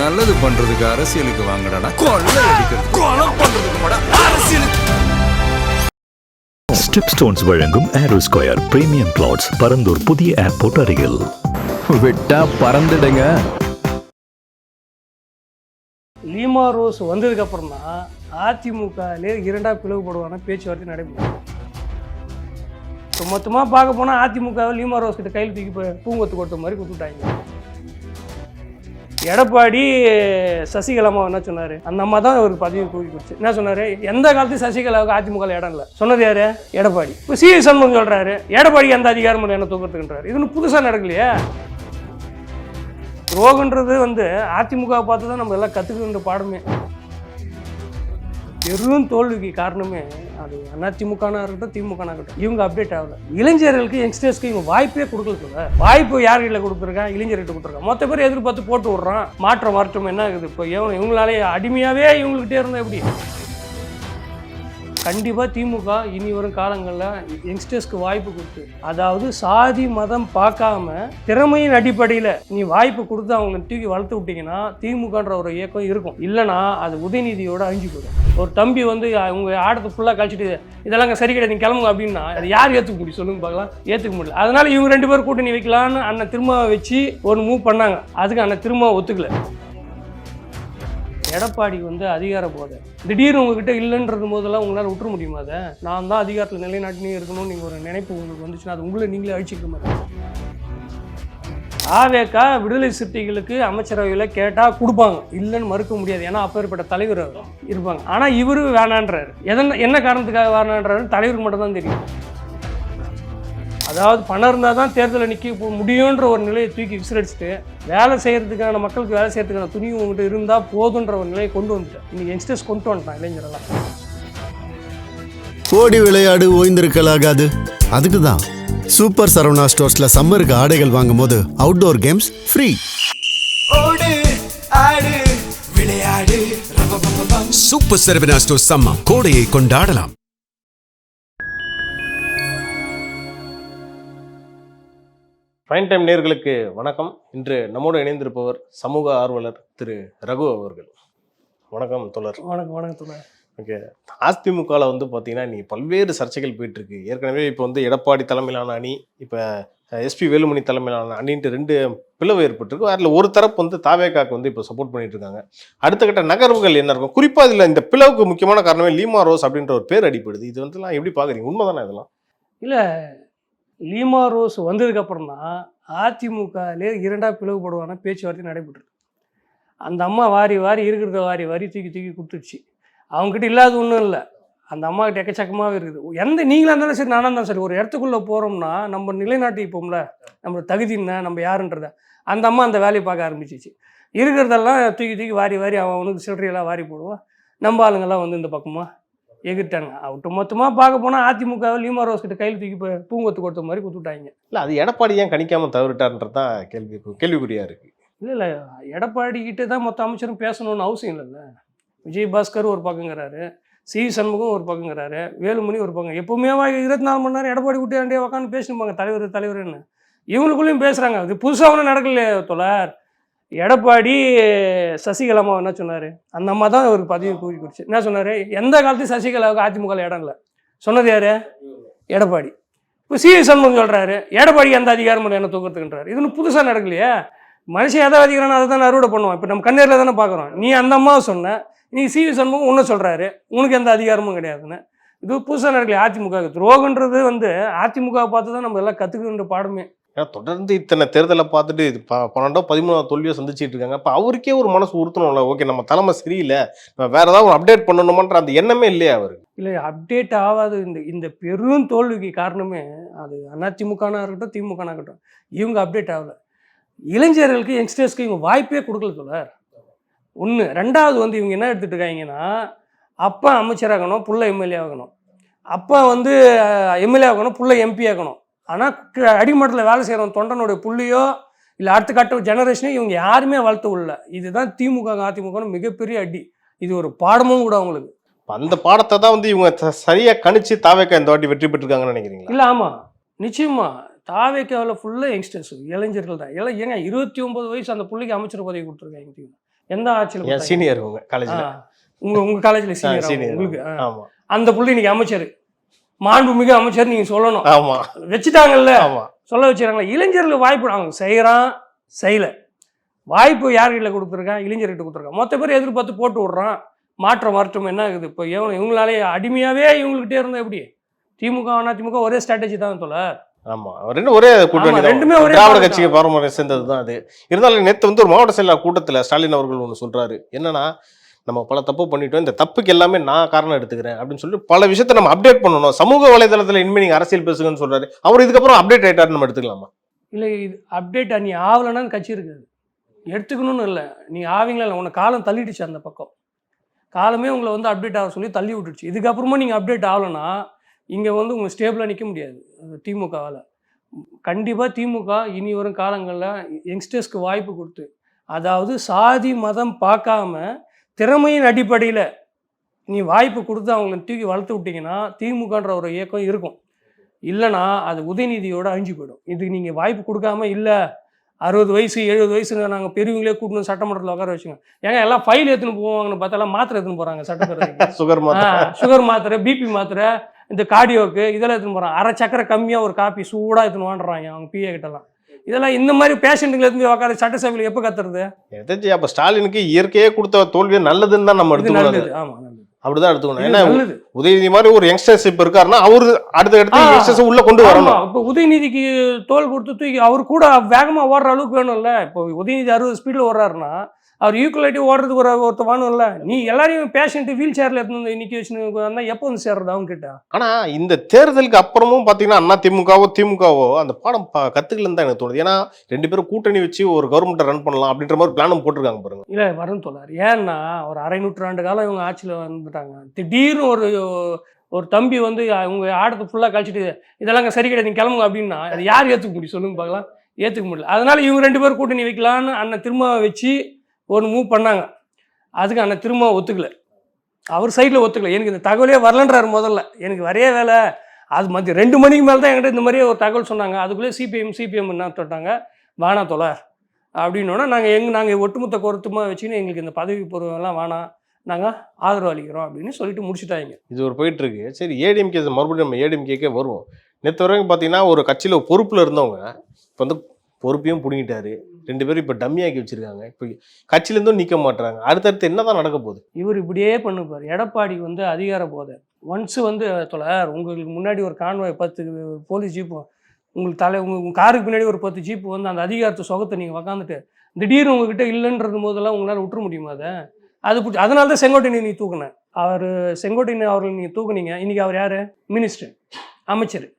நல்லது பண்றதுக்கு அரசியலுக்கு வாங்கடா, கொள்ளை அடிக்கிறது கொலை பண்றதுக்கு அரசியலுக்கு. ஸ்டெப் ஸ்டோன்ஸ் வழங்கும் aero square premium plots Parandur புதிய ஏர்போர்ட் அருகில். விட்டா பறந்துடுங்க. லீமா ரோஸ் வந்ததுக்கு அப்புறம் தான் அதிமுகலே இரண்டா பிளவுபடுவான பேச்சுவார்த்தை நடைபெறும். மொத்தமாக பார்க்க போனால் அதிமுகவை லீமா ரோஸ் கிட்ட கையில் தூக்கி பூங்கொத்து கொடுத்த மாதிரி கொடுத்துட்டாங்க. எடப்பாடி சசிகலாமா என்ன சொன்னார்? அந்த அம்மா தான் ஒரு பதவி தூக்கி கொடுத்து என்ன சொன்னார்? எந்த காலத்தையும் சசிகலாவுக்கு அதிமுக இடம் இல்லை சொன்னது யாரு? எடப்பாடி. இப்போ சி சண்முகம் சொல்கிறாரு எடப்பாடிக்கு எந்த அதிகாரமும் என்ன தூக்கிறதுக்குன்றாரு. இது ஒன்றும் புதுசாக நடக்கலையே. துரோகன்றது அதிமுக பார்த்து தான் நம்ம எல்லாம் கற்றுக்கின்ற பாடமே. பெரும் தோல்விக்கு காரணமே அது அதிமுகனா இருக்கட்டும் திமுகனா இருக்கட்டும், இவங்க அப்டேட் ஆகல. இளைஞர்களுக்கு யங்ஸ்டர்ஸ்க்கு இவங்க வாய்ப்பே கொடுக்கல. வாய்ப்பு யார் கையில் கொடுத்துருக்கான்? இளைஞர்கிட்ட கொடுத்துருக்கான். மொத்த பேர் எதிர்பார்த்து போட்டு விட்றான். மாற்றம் என்ன ஆகுது? இப்போ இவங்களாலே அடிமையாகவே இவங்ககிட்டே இருந்தால் எப்படி? கண்டிப்பாக திமுக இனி வரும் காலங்களில் யங்ஸ்டர்ஸ்க்கு வாய்ப்பு கொடுத்து, அதாவது சாதி மதம் பார்க்காம திறமையின் அடிப்படையில் நீ வாய்ப்பு கொடுத்து அவங்களை தூக்கி வளர்த்து விட்டீங்கன்னா திமுகன்ற ஒரு இயக்கம் இருக்கும். இல்லைனா அது உதயநிதியோட அழிஞ்சு போயிடும். ஒரு தம்பி உங்கள் ஆடத்தை ஃபுல்லாக கழிச்சிட்டு இதெல்லாம் சரி கிடையாது நீங்கள் கிளம்புங்க அப்படின்னா அது யார் ஏற்றுக்க முடியும்? சொல்லுங்க பார்க்கலாம். ஏற்றுக்க முடியல. அதனால இவங்க 2 பேர் கூட்டணி வைக்கலான்னு அண்ணன் திரும்ப வச்சு ஒரு மூவ் பண்ணாங்க. அதுக்கு அண்ணன் திரும்ப ஒத்துக்கல. எடப்பாடி அதிகார போதை திடீர்னு உங்ககிட்ட இல்லைன்றது போதெல்லாம் உங்களால் விட்டுற முடியுமா? அதை நான் தான் அதிகாரத்தில் நிலைநாட்டினே இருக்கணும்னு நீங்கள் ஒரு நினைப்பு உங்களுக்கு வந்துச்சுன்னா அது உங்களை நீங்களே அழிச்சிக்கிற மாதிரி. AVK விடுதலை சிறுத்தைகளுக்கு அமைச்சரவையில் கேட்டால் கொடுப்பாங்க, இல்லைன்னு மறுக்க முடியாது. ஏன்னா அப்பேற்பட்ட தலைவர் இருப்பாங்க. ஆனால் இவரு வேணான்றாரு. என்ன காரணத்துக்காக வேணான்றாருன்னு தலைவருக்கு மட்டும் தான் தெரியும். அதாவது பணம் இருந்தால் தான் தேர்தலில் நிற்க முடியுன்ற ஒரு நிலையை தூக்கி விசிலடிச்சுட்டு வேலை செய்கிறதுக்கான மக்களுக்கு வேலை செய்கிறதுக்கான துணிவு உங்கள்கிட்ட இருந்தால் போதுன்ற ஒரு நிலையை கொண்டு வந்துட்டேன். இன்னைக்கு யங்ஸ்டர்ஸ் கொண்டு வந்துட்டான் இளைஞரெல்லாம். ஓடி விளையாடு ஓய்ந்திருக்கலாகாது. அதுக்கு தான் சூப்பர் சரவணா ஸ்டோர்ஸ்ல சம்மருக்கு ஆடைகள் வாங்கும் போது outdoor games free. Super Saravana stores summer கோடையை கொண்டாடலாம். பிரைம் டைம் நேயர்களுக்கு வணக்கம். இன்று நம்மோடு இணைந்திருப்பவர் சமூக ஆர்வலர் திரு ரகு அவர்கள். வணக்கம் தோழர். வணக்கம் தோழர். ஓகே, அதிமுகவில் பார்த்தீங்கன்னா நீ பல்வேறு சர்ச்சைகள் போயிட்டுருக்கு. ஏற்கனவே இப்போ எடப்பாடி தலைமையிலான அணி, இப்போ எஸ்பி வேலுமணி தலைமையிலான அணின்ட்டு 2 பிளவு ஏற்பட்டிருக்கு. அதில் ஒரு தரப்பு தாவேக்காக்கு இப்போ சப்போர்ட் பண்ணிட்டு இருக்காங்க. அடுத்த கட்ட நகர்வுகள் என்ன இருக்கும்? குறிப்பாக இதில் இந்த பிளவுக்கு முக்கியமான காரணமே லீமா ரோஸ் அப்படின்ற ஒரு பேர் அடிப்படுது. இது எப்படி பார்க்குறீங்க? உண்மைதானே இதெல்லாம்? இல்லை, லீமா ரோஸ் வந்ததுக்கப்புறம் தான் அதிமுகலே இரண்டா பிளவுபடுவான பேச்சுவார்த்தை நடைபெற்று. அந்த அம்மா வாரி இருக்கிறத வாரி தூக்கி கொடுத்துருச்சு. அவங்ககிட்ட இல்லாத ஒன்றும் இல்லை, அந்த அம்மாக்கிட்ட எக்கச்சக்கமாகவே இருக்குது. நீங்களாக இருந்தாலும் சரி, நானாக இருந்தாலும் சரி, ஒரு இடத்துக்குள்ளே போகிறோம்னா நம்ம நிலைநாட்டி இப்போம்ல நம்ம தகுதி என்ன, நம்ம யாருன்றத அந்த அம்மா அந்த வேலையை பார்க்க ஆரம்பிச்சிச்சு. இருக்கிறதெல்லாம் தூக்கி வாரி அவனுக்கு சில்லறையெல்லாம் வாரி போடுவான். நம்ம ஆளுங்கெல்லாம் இந்த பக்கமாக எகிட்டாங்க. அவட்டு மொத்தமாக பார்க்க போனால் அதிமுகவை லீமா ரோஸ் கிட்ட கையில் தூக்கி பூங்கொத்து கொடுத்த மாதிரி கொடுத்துட்டாங்க. இல்லை, அது எடப்பாடி ஏன் கணிக்காமல் தவறிட்டார்ன்றது தான் கேள்விக்குறியாக இருக்குது. இல்லை, எடப்பாடி கிட்டே தான் மொத்த அமைச்சரும் பேசணும்னு அவசியம் இல்லைல்ல. விஜயபாஸ்கர் ஒரு பக்கங்கிறாரு, சி சண்முகம் ஒரு பக்கங்கிறாரு, வேலுமணி ஒரு பக்கம். எப்பவுமே 24 மணி நேரம் எடப்பாடி விட்டு உட்காந்து பேசணுப்பாங்க தலைவர்னு. இவங்களுக்குள்ளேயும் பேசுகிறாங்க. அது புதுசாக ஒன்றும் நடக்கலையே தோழர். எடப்பாடி சசிகலாமா என்ன சொன்னார்? அந்த அம்மா தான் ஒரு பதவி தூக்கி கொடுத்து என்ன சொன்னார்? எந்த காலத்தையும் சசிகலாவுக்கு அதிமுக இடம் இல்லை சொன்னது யாரு? எடப்பாடி. இப்போ சி சண்முகம் சொல்கிறாரு எடப்பாடிக்கு எந்த அதிகாரமும் என்ன தூக்கிறதுக்குன்றாரு. இது ஒன்றும் புதுசாக நடக்கலையே. மனுஷன் எதை அதிகாரம் அதை தான் அறுவடை பண்ணுவான். இப்போ நம்ம கண்ணீரில் தானே பார்க்குறோம். நீ அந்த அம்மாவை சொன்ன, நீ சி சண்முகம் ஒன்று சொல்கிறாரு உனக்கு எந்த அதிகாரமும் கிடையாதுன்னு. இது புதுசாக நடக்கலையே. அதிமுக துரோகன்றது அதிமுக பார்த்து தான் நம்ம எல்லாம் கற்றுக்கின்ற பாடமே. ஏன்னா தொடர்ந்து இத்தனை தேர்தலை பார்த்துட்டு இது 12 13 தோல்வியை சந்திச்சுட்டு இருக்காங்க. அப்போ அவருக்கே ஒரு மனசு உறுத்தணும்ல. ஓகே, நம்ம தலைமை சரியில்லை, வேற ஏதாவது ஒரு அப்டேட் பண்ணணுமன்ற அந்த எண்ணமே இல்லையா அவருக்கு? இல்லை, அப்டேட் ஆகாது. இந்த பெரும் தோல்விக்கு காரணமே அது அதிமுகனா இருக்கட்டும் திமுகனா இருக்கட்டும், இவங்க அப்டேட் ஆகலை. இளைஞர்களுக்கு யங்ஸ்டர்ஸ்க்கு இவங்க வாய்ப்பே கொடுக்கல தோழர். ஒன்று. ரெண்டாவது இவங்க என்ன எடுத்துகிட்டு இருக்காங்கன்னா, அப்பா அமைச்சராகணும், புள்ள எம்எல்ஏ ஆகணும், அப்பா எம்எல்ஏ ஆகணும், புள்ள எம்பி ஆகணும். ஆனால் அடிமட்டத்தில் வேலை செய்கிறவன் தொண்டனுடைய புள்ளியோ இல்லை அடுத்த கட்ட ஜெனரேஷனே இவங்க யாருமே வளர்த்து உள்ள. இதுதான் திமுக அதிமுக மிகப்பெரிய அடி. இது ஒரு பாடமும் கூட அவங்களுக்கு. அந்த பாடத்தை தான் இவங்க சரியாக கணிச்சு தாவேக்கா இந்த வாட்டி வெற்றி பெற்றிருக்காங்கன்னு நினைக்கிறீங்களா? இல்லை, ஆமாம், நிச்சயமா. தாவேக்காவில் ஃபுல்லாக யங்ஸ்டர்ஸ், இளைஞர்கள் தான். எல்லாம் ஏங்க 29 வயசு அந்த பிள்ளைக்கு அமைச்சர் பதவி கொடுத்துருக்காங்க. எந்த ஆட்சியில் என் சீனியர் உங்க காலேஜ்ல. உங்க காலேஜில் சீனியர் சீனியர் உங்களுக்கு ஆமா அந்த புள்ளி இன்னைக்கு அமைச்சர், மாண்புமிகு அமைச்சர் நீங்க சொல்லணும். ஆமா வச்சுட்டாங்கல்ல, ஆமா சொல்ல வச்சுறாங்களா. இளைஞர்களுக்கு வாய்ப்பு அவங்க செய்கிறான் செய்யல, வாய்ப்பு யார்கிட்ட கொடுத்துருக்கான், இளைஞர்கிட்ட கொடுத்துருக்கான். மொத்த பேர் எதிர்பார்த்து போட்டு விடுறான். மாற்றம் வரட்டும் என்ன ஆகுது இப்போ? இவங்களாலே அடிமையாவே இவங்ககிட்டே இருந்தா எப்படி? திமுக அதிமுக ஒரே ஸ்ட்ராட்டஜி தான் தோல. ஆமா ரெண்டும் ஒரே கூட்டணி தான். ரெண்டுமே ஒரே திராவிட பாரம்பரியம். கட்சிக்கு பாரம்பரியம் சேர்ந்தது தான் அது. இருந்தாலும் நேற்று வந்து ஒரு மாவட்ட செயலாளர் கூட்டத்தில் ஸ்டாலின் அவர்கள் ஒன்று சொல்றாரு. என்னன்னா, நம்ம பல தப்பு பண்ணிட்டோம், இந்த தப்புக்கு எல்லாமே நான் காரணம் எடுத்துக்கிறேன் அப்படின்னு சொல்லி பல விஷயத்தை நம்ம அப்டேட் பண்ணணும். சமூக வலைதளத்தில் இனிமேல் நீங்க அரசியல் பேசுங்கன்னு சொல்றாரு. அவர் இதுக்கப்புறம் அப்டேட் ஆயிட்டாரு, நம்ம எடுத்துக்கலாமா? இல்லை, இது அப்டேட் நீ ஆகலைன்னா கட்சி இருக்காது. எடுத்துக்கணும்னு இல்லை, நீ ஆவீங்களா இல்லை, உனக்கு காலம் தள்ளிடுச்சு. அந்த பக்கம் காலமே உங்களை வந்து அப்டேட் ஆக சொல்லி தள்ளி விட்டுடுச்சு. இதுக்கப்புறமா நீங்கள் அப்டேட் ஆகலைன்னா இங்கே வந்து உங்கள் ஸ்டேபிளாக நிற்க முடியாது திமுகவால். கண்டிப்பாக திமுக இனி வரும் காலங்களில் யங்ஸ்டர்ஸ்க்கு வாய்ப்பு கொடுத்து, அதாவது சாதி மதம் பார்க்காம திறமையின் அடிப்படையில் நீ வாய்ப்பு கொடுத்து அவங்கள தூக்கி வளர்த்து விட்டீங்கன்னா திமுகன்ற ஒரு இயக்கம் இருக்கும். இல்லைனா அது உதயநிதியோட அழிஞ்சு போயிடும். இதுக்கு நீங்கள் வாய்ப்பு கொடுக்காம, இல்லை 60 வயசு 70 வயசுங்க நாங்கள் பெரியவங்களே கூட்டணும் சட்டமன்றத்தில் உட்கார வச்சுங்க. ஏங்க எல்லாம் ஃபைல் எடுத்துன்னு போவாங்கன்னு பார்த்தாலாம் மாத்திரை எடுத்துன்னு போகிறாங்க சட்டப்பேரவைக்கு. சுகர் மாத்திரை, பிபி மாத்திரை, இந்த கார்டியோக்கு இதெல்லாம் எடுத்துன்னு போகிறாங்க. அரை சக்கரை கம்மியாக ஒரு காப்பி சூடாக எடுத்துன்னு வாண்டுறாங்க அவங்க பிஏ கிட்டலாம். இதெல்லாம் இந்த மாதிரி பேஷண்ட்டுங்களை எடுத்து உட்கார சட்டசபையில் எப்போ கத்துறது? எதாச்சும் அப்போ ஸ்டாலினுக்கு இயற்கையே கொடுத்த தோல்வியை நல்லதுன்னு தான் நம்ம எடுத்துக்கணும். ஆமாம், நல்லது, அப்படிதான் எடுத்துக்கணும். ஏன்னா நல்லது. உதயநிதி மாதிரி ஒரு யங்ஸ்டர்ஸ் இப்ப இருக்காருன்னா அவரு அடுத்த இடத்துல யங்ஸ்டர்ஸ் உள்ள கொண்டு வரணும். இப்போ உதயநிதிக்கு தோல் கொடுத்து தூக்கி அவர் கூட வேகமா ஓடுற அளவுக்கு வேணும்ல. இப்போ உதயநிதி 60 ஸ்பீட்ல ஓடுறாருன்னா அவர் ஈக்குவலாட்டி ஓடுறதுக்கு ஒருத்த வேணும்ல. நீ எல்லாரையும் பேஷண்ட் வீல் சேர்ல எடுத்து நிக்க வச்சுன்னு எப்போ வந்து சேர்றது அவங்க கிட்ட? ஆனா இந்த தேர்தலுக்கு அப்புறமும் பாத்தீங்கன்னா அண்ணா திமுகவோ அந்த பாடம் கத்துக்கலன்னு தான் எனக்கு தோணுது. ஏன்னா 2 பேரும் கூட்டணி வச்சு ஒரு கவர்மெண்ட்டை ரன் பண்ணலாம் அப்படின்ற மாதிரி பிளானும் போட்டிருக்காங்க பாருங்க. இல்ல வரும் தோழர். ஏன்னா ஒரு அரை நூற்றாண்டு காலம் இவங்க ஆட்சியில வந்துட்டாங்க. திடீர்னு ஒரு தம்பி வந்து அவங்க ஆடத்தை ஃபுல்லாக கழிச்சிட்டு இதெல்லாம் சரி கிடையாது நீங்க கிளம்புங்க அப்படின்னா அது யார் ஏற்றுக்க முடியும் சொல்லுங்க பார்க்கலாம்? ஏற்றுக்க முடியல. அதனால இவங்க 2 பேரும் கூட்டணி வைக்கலான்னு அண்ணன் திரும்ப வச்சு ஒரு மூவ் பண்ணாங்க. அதுக்கு அண்ணன் திரும்ப ஒத்துக்கல, அவர் சைடில் ஒத்துக்கல. எனக்கு இந்த தகவலே வரலன்றாரு முதல்ல. எனக்கு வரைய வேலை அது மதியம் 2 மணிக்கு மேலே தான் என்கிட்ட இந்த மாதிரியே ஒரு தகவல் சொன்னாங்க. அதுக்குள்ளே சிபிஎம் என்ன தொட்டாங்க, வானா தோழர் அப்படின்னோன்னா நாங்கள் ஒட்டுமொத்த கருத்துமா வச்சுன்னு எங்களுக்கு இந்த பதவி பூர்வம்லாம் வேணாம், நாங்கள் ஆதரவு அளிக்கிறோம் அப்படின்னு சொல்லிட்டு முடிச்சுட்டாங்க. இது ஒரு போயிட்டு இருக்கு. சரி, ஏடிஎம்கே மறுபடியும் நம்ம ஏடிஎம்கேக்கே வருவோம். நேற்று வரைக்கும் பார்த்தீங்கன்னா ஒரு கட்சியில் பொறுப்பில் இருந்தவங்க இப்போ வந்து பொறுப்பையும் பிடிங்கிட்டாரு. 2 பேரும் இப்போ டம்மியாக்கி வச்சிருக்காங்க. இப்போ கட்சியிலேருந்தும் நிற்க மாட்டுறாங்க. அடுத்தடுத்து என்ன தான் நடக்க போகுது? இவர் இப்படியே பண்ணுப்பார். எடப்பாடி வந்து அதிகார போதை ஒன்ஸ் வந்து தொலைர் உங்களுக்கு முன்னாடி ஒரு கான்வாய் 10 போலீஸ் ஜீப்பு உங்களுக்கு உங்கள் காருக்கு பின்னாடி ஒரு 10 ஜீப்பு வந்து அந்த அதிகாரத்தை சொகத்தை நீங்கள் உக்காந்துட்டு திடீர்னு உங்ககிட்ட இல்லைன்றது போதெல்லாம் உங்களால் விட்டுற முடியுமா? அது அதனால தான் செங்கோட்டையனை நீ தூக்குனேன். செங்கோட்டையன் அவர்கள் நீங்கள் தூக்குனீங்க. இன்றைக்கி அவர் யார்? மினிஸ்டர், அமைச்சர்.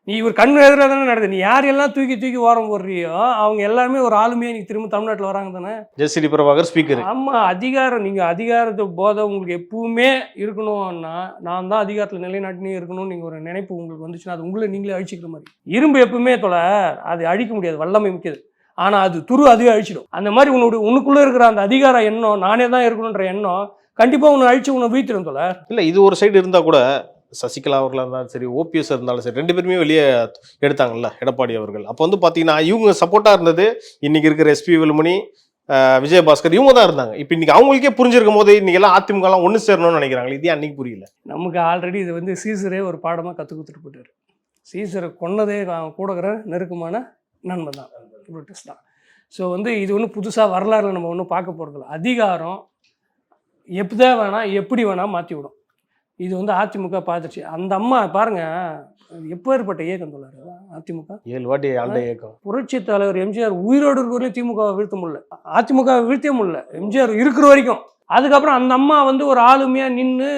நீ இவர் கண் எதிராக தானே நடக்குது. நீ யாரெல்லாம் தூக்கி ஓரம் போடுறியோ அவங்க எல்லாருமே ஒரு ஆளுமையாக நீ திரும்ப தமிழ்நாட்டில் வராங்க தானே. ஜெசிடி பிரபாகர் ஸ்பீக்கர். ஆமாம், அதிகாரம் நீங்கள் அதிகாரத்தை போதை உங்களுக்கு எப்பவுமே இருக்கணும்னா நான் தான் அதிகாரத்தில் நிலைநாட்டினே இருக்கணும்னு நீங்கள் ஒரு நினைப்பு உங்களுக்கு வந்துச்சுன்னா அது உங்களை நீங்களே அழிச்சிக்கிற மாதிரி. இரும்பு எப்பவுமே அது அழிக்க முடியாது, வல்லமை முக்கியது. ஆனால் அது அதுவே அழிச்சிடும். அந்த மாதிரி உனக்குள்ளே இருக்கிற அந்த அதிகார எண்ணம், நானே தான் இருக்கணுன்ற எண்ணம் கண்டிப்பாக உன்னை அழிச்சு உன்னை வீழ்த்திடும் தோழர். இல்லை, இது ஒரு சைடு இருந்தால் கூட சசிகலா அவர்களாக இருந்தாலும் சரி, ஓபிஎஸ் இருந்தாலும் சரி, 2 பேருமே வெளியே எடுத்தாங்கல்ல எடப்பாடி அவர்கள். அப்போ வந்து பார்த்தீங்கன்னா இவங்க சப்போர்ட்டாக இருந்தது இன்னைக்கு இருக்கிற எஸ்பி வேலுமணி, விஜயபாஸ்கர், இவங்க தான் இருந்தாங்க. இப்போ இன்னைக்கு அவங்களுக்கே புரிஞ்சிருக்கும் போது இன்னைக்கு எல்லாம் அதிமுகலாம் ஒன்று சேரணும்னு நினைக்கிறாங்க. இதே அன்னைக்கு புரியல. நமக்கு ஆல்ரெடி இது வந்து சீசரே ஒரு பாடமாக கற்றுக் கொடுத்துட்டு போட்டார். சீசரை கொன்னதே கூடக்கிற நெருக்கமான நண்பன் தான், புரூட்டஸ் தான். ஸோ வந்து இது ஒன்றும் புதுசாக வரலாறுல நம்ம ஒன்றும் பார்க்க போகிறதில்ல. அதிகாரம் எப்படிதான் வேணால் எப்படி வேணால் மாற்றி விடும். இது வந்து அதிமுக பார்த்துச்சு. அந்த அம்மா பாருங்க எப்பேற்பட்ட இயக்கம் தோழர் அதிமுக. 7 வாட்டி ஆண்ட இயக்கம். புரட்சி தலைவர் எம்ஜிஆர் உயிரோடு இருக்கிறவரையும் திமுகவை வீழ்த்த முடியல, அதிமுக வீழ்த்தே முடியல எம்ஜிஆர் இருக்கிற வரைக்கும். அதுக்கப்புறம் அந்த அம்மா வந்து ஒரு ஆளுமையாக நின்று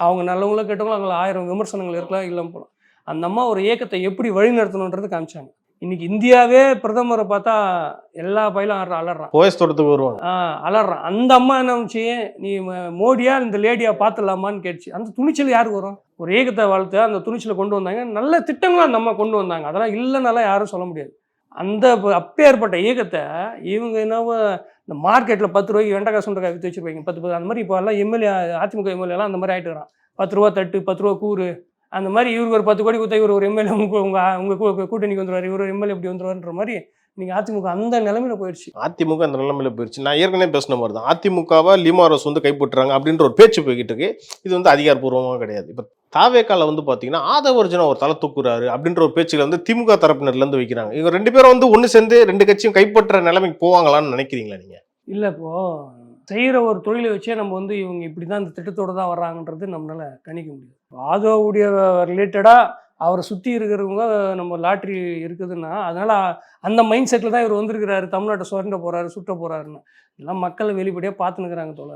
அவங்க நல்லவங்களும் கேட்டவங்களும் அவங்கள 1000 விமர்சனங்கள் இருக்கலாம் இல்லாமல் போகலாம். அந்த அம்மா ஒரு இயக்கத்தை எப்படி வழிநடத்தணுன்றது காமிச்சாங்க. இன்னைக்கு இந்தியாவே பிரதமரை பார்த்தா எல்லா பயிலும் அலறான், தோட்டத்துக்கு வருவாங்க, அலறான். அந்த அம்மா என்ன வந்துச்சு, நீ மோடியா இந்த லேடியா பார்த்துடலாமான்னு கேட்டுச்சு. அந்த துணிச்சல் யாருக்கு வரும்? ஒரு ஏகத்தை வளர்த்து அந்த துணிச்சலை கொண்டு வந்தாங்க. நல்ல திட்டங்களும் அந்த அம்மா கொண்டு வந்தாங்க. அதெல்லாம் இல்லைனால யாரும் சொல்ல முடியாது. அந்த அப்பேற்பட்ட இயக்கத்தை இவங்க என்னவோ இந்த மார்க்கெட்டில் 10 ரூபாய்க்கு வெண்டைக்காய் சுண்டைக்காய் விற்று வச்சுருப்பாங்க 10 அந்த மாதிரி. இப்போ எல்லாம் எம்எல்ஏ அதிமுக எம்எல்ஏலாம் அந்த மாதிரி ஆகிட்டுறான். 10 ரூபா தட்டு, 10 ரூபா கூறு, அந்த மாதிரி. இவருக்கு ஒரு 10 கோடி கொடுத்தா இவர் ஒரு எம்எல்ஏ உங்கள் கூட்டணிக்கு வந்துடுவார், இவர் ஒரு எம்எல்ஏ இப்படி வந்துடுவார்ன்ற மாதிரி இன்னைக்கு அதிமுக அந்த நிலைமையில போயிடுச்சு. அதிமுக அந்த நிலைமையில போயிடுச்சு. நான் ஏற்கனவே பேசின மாதிரி தான், அதிமுகவை லீமாரோஸ் வந்து கைப்பற்றுறாங்க அப்படின்ற ஒரு பேச்சு போய்கிட்டு இருக்கு. இது வந்து அதிகாரப்பூர்வமாக கிடையாது. இப்போ தாவேக்கால வந்து பார்த்தீங்கன்னா ஆதவர்ஜுனா ஒரு தலை தூக்குறாரு அப்படின்ற ஒரு பேச்சுல வந்து திமுக தரப்பினர்லேருந்து வைக்கிறாங்க. இவங்க 2 பேரும் வந்து ஒன்று சேர்ந்து 2 கட்சியும் கைப்பற்ற நிலைமைக்கு போவாங்களான்னு நினைக்கிறீங்களா நீங்க? இல்லை, இப்போ செய்கிற ஒரு தொழிலை வச்சே நம்ம வந்து இவங்க இப்படி தான் இந்த திட்டத்தோடு தான் வர்றாங்கன்றது நம்மளால கணிக்க முடியாது. ஆதோவுடைய ரிலேட்டடாக அவரை சுற்றி இருக்கிறவங்க நம்ம லாட்ரி இருக்குதுன்னா அதனால் அந்த மைண்ட் செட்டில் தான் இவர் வந்திருக்கிறாரு, தமிழ்நாட்டை சுரண்ட போகிறாரு, சுட்ட போகிறாருன்னு. எல்லாம் மக்கள் வெளிப்படையாக பார்த்துனுக்குறாங்க தோல.